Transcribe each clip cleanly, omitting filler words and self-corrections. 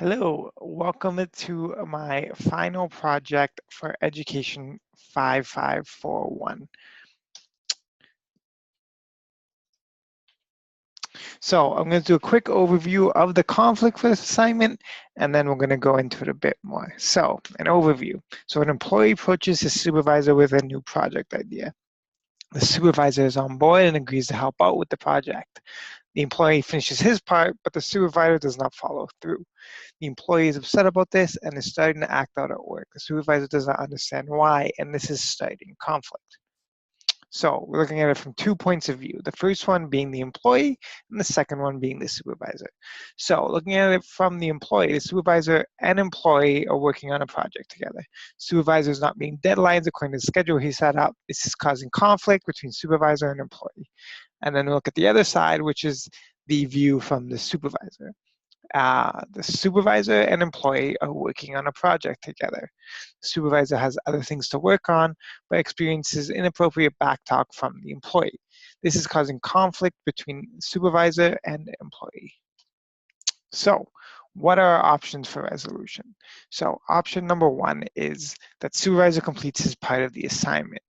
Hello, welcome to my final project for Education 5541. So I'm going to do a quick overview of the conflict for this assignment, and then we're going to go into it a bit more. So an overview. So an employee approaches his supervisor with a new project idea. The supervisor is on board and agrees to help out with the project. The employee finishes his part, but the supervisor does not follow through. The employee is upset about this and is starting to act out at work. The supervisor does not understand why, and this is starting conflict. So we're looking at it from 2 points of view. The first one being the employee, and the second one being the supervisor. So looking at it from the employee, the supervisor and employee are working on a project together. Supervisor is not meeting deadlines according to the schedule he set up. This is causing conflict between supervisor and employee. And then look at the other side, which is the view from the supervisor. The supervisor and employee are working on a project together. The supervisor has other things to work on, but experiences inappropriate backtalk from the employee. This is causing conflict between supervisor and employee. So, what are our options for resolution? So, option number one is that supervisor completes his part of the assignment.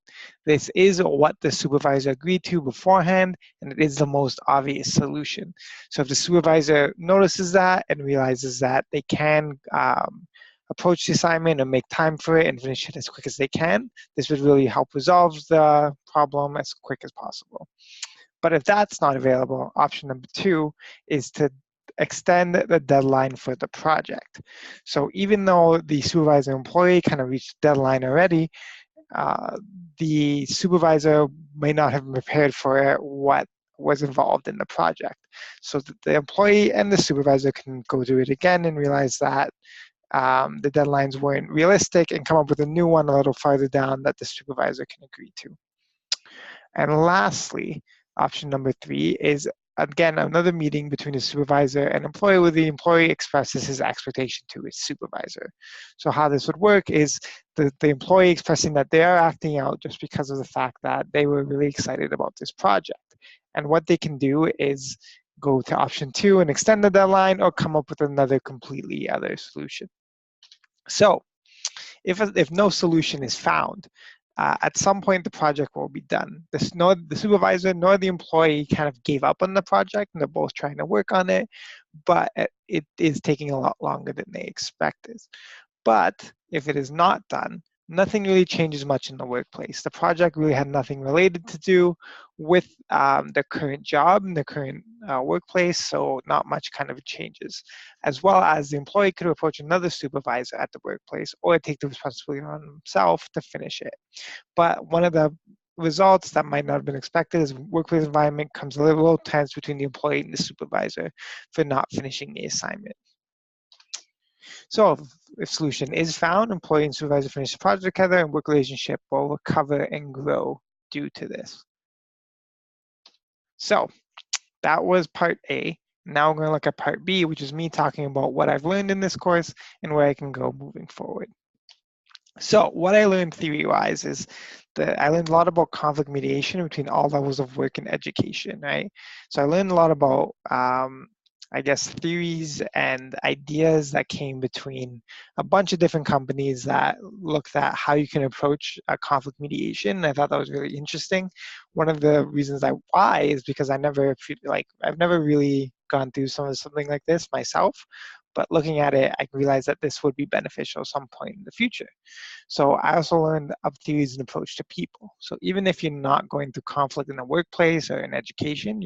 This is what the supervisor agreed to beforehand, and it is the most obvious solution. So if the supervisor notices that and realizes that they can approach the assignment and make time for it and finish it as quick as they can, this would really help resolve the problem as quick as possible. But if that's not available, option number two is to extend the deadline for the project. So even though the supervisor employee kind of reached the deadline already, the supervisor may not have been prepared for what was involved in the project. So that the employee and the supervisor can go through it again and realize that the deadlines weren't realistic and come up with a new one a little farther down that the supervisor can agree to. And lastly, option number three is again another meeting between the supervisor and employee where the employee expresses his expectation to his supervisor. So how this would work is the employee expressing that they are acting out just because of the fact that they were really excited about this project. And what they can do is go to option two and extend the deadline or come up with another completely other solution. So if no solution is found, at some point the project will be done. Nor the supervisor nor the employee kind of gave up on the project and they're both trying to work on it, but it is taking a lot longer than they expected. But if it is not done, nothing really changes much in the workplace. The project really had nothing related to do with the current job and the current workplace, so not much kind of changes. As well as the employee could approach another supervisor at the workplace or take the responsibility on himself to finish it. But one of the results that might not have been expected is workplace environment comes a little tense between the employee and the supervisor for not finishing the assignment. So if solution is found, employee and supervisor finish the project together and work relationship will recover and grow due to this. So that was part A. Now we're going to look at part B, which is me talking about what I've learned in this course and where I can go moving forward. So what I learned theory-wise is that I learned a lot about conflict mediation between all levels of work and education, right? So I learned a lot about I guess, theories and ideas that came between a bunch of different companies that looked at how you can approach a conflict mediation. I thought that was really interesting. One of the reasons why is because I've never really gone through something like this myself. But looking at it, I realized that this would be beneficial at some point in the future. So I also learned of theories and approach to people. So even if you're not going through conflict in the workplace or in education,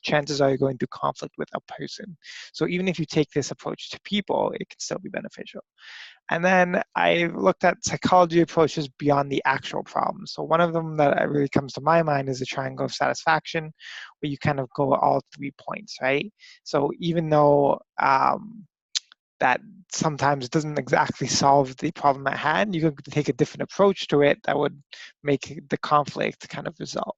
chances are you're going through conflict with a person. So even if you take this approach to people, it can still be beneficial. And then I looked at psychology approaches beyond the actual problem. So one of them that really comes to my mind is the triangle of satisfaction, where you kind of go all 3 points, right? So even though that sometimes doesn't exactly solve the problem at hand, you can take a different approach to it that would make the conflict kind of resolve.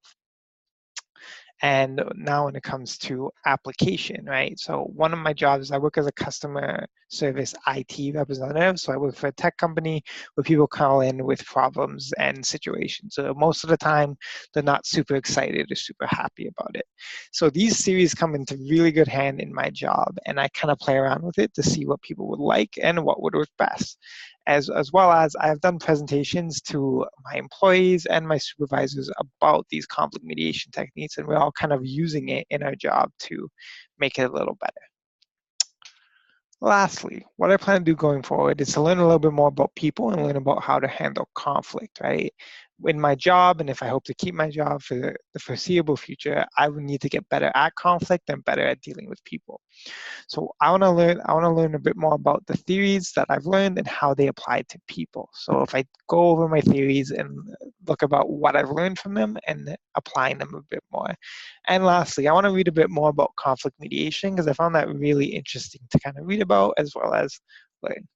And now when it comes to application, right? So one of my jobs, I work as a customer service IT representative. So I work for a tech company where people call in with problems and situations. So most of the time, they're not super excited or super happy about it. So these series come into really good hand in my job, and I kind of play around with it to see what people would like and what would work best. As well as I've done presentations to my employees and my supervisors about these conflict mediation techniques, and we're all kind of using it in our job to make it a little better. Lastly, what I plan to do going forward is to learn a little bit more about people and learn about how to handle conflict, right? In my job, and if I hope to keep my job for the foreseeable future, I would need to get better at conflict and better at dealing with people. So I want to learn a bit more about the theories that I've learned and how they apply to people. So if I go over my theories and look about what I've learned from them and applying them a bit more. And lastly, I want to read a bit more about conflict mediation because I found that really interesting to kind of read about as well as learn.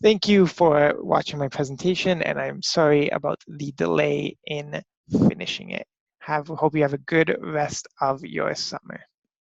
Thank you for watching my presentation, and I'm sorry about the delay in finishing it. Hope you have a good rest of your summer.